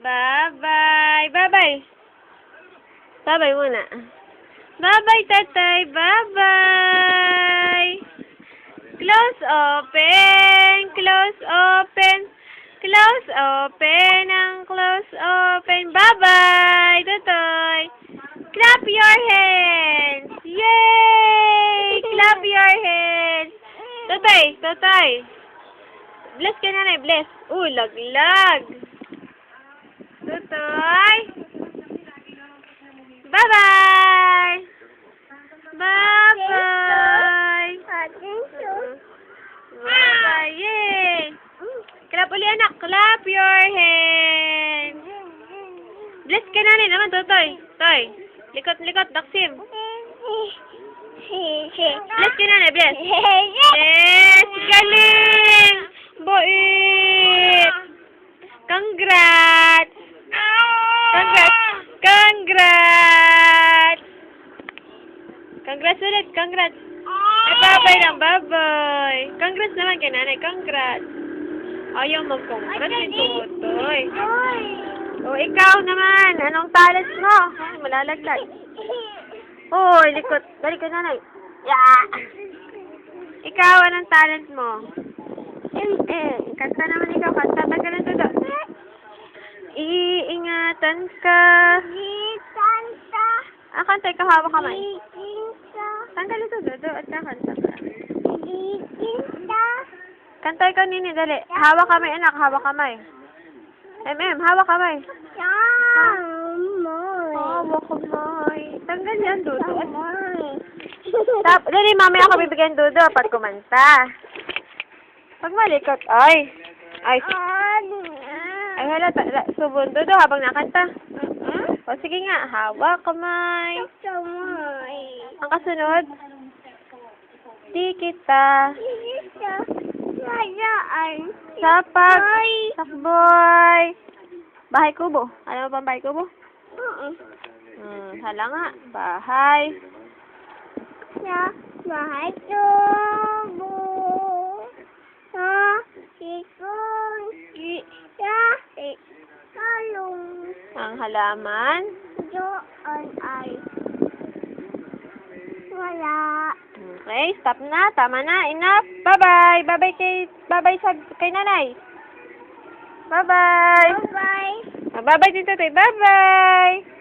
Bye-bye. Bye-bye. Bye-bye muna. Bye-bye, tatay. Bye-bye. Close, open. Close, open. Close, open. Ang close, open. Bye-bye, tatay. Clap your hands. Yay! Clap your hands. Tatay, tatay. Bless ka na, bless. Laglag. Tutoy. Bye-bye. Bye-bye. Bye-bye. Yay. Clap uli, anak. Clap your hands. Bless ka na rin naman, Tutoy. Toy. Likot, daksim. Bless ka na, bless. Yes. Galing. Boit. Congrats. Congrats! Congrats ulit, congrats! Bye-bye lang, bye-bye! Congrats naman kay nanay, congrats! Ayaw mag-congrats si Tutoy. Ikaw naman, anong talent mo? Malalaglag. Likot. Balik ka nanay. Yeah! Ikaw, anong talent mo? Kanta naman ikaw, kanta ka na Tutoy. Iingatan ka. Kantay ka, hawak kamay. Tanggal ito, Dodo, at kanta ka. Kantay ka, Nini, dali. Hawak kamay, anak, hawak kamay. Hawak kamay. Hawak kamay. Tanggal yan, Dodo. Dali, mami, ako bibigyan Dodo pag kumanta. Pag malikot, ay, hala, subon Dodo habang nakanta. Sige nga, hawak kamay. Ang kasunod, di kita sakboy. Bahay kubo. Alam mo ba ang bahay kubo? Hala nga, bahay. Bahay kubo. Ang halaman. Doon ay wala. Okay, stop na. Tama na. Enough. Bye-bye. Bye-bye kay nanay. Bye-bye. Bye-bye. Bye-bye dito, Bye-bye.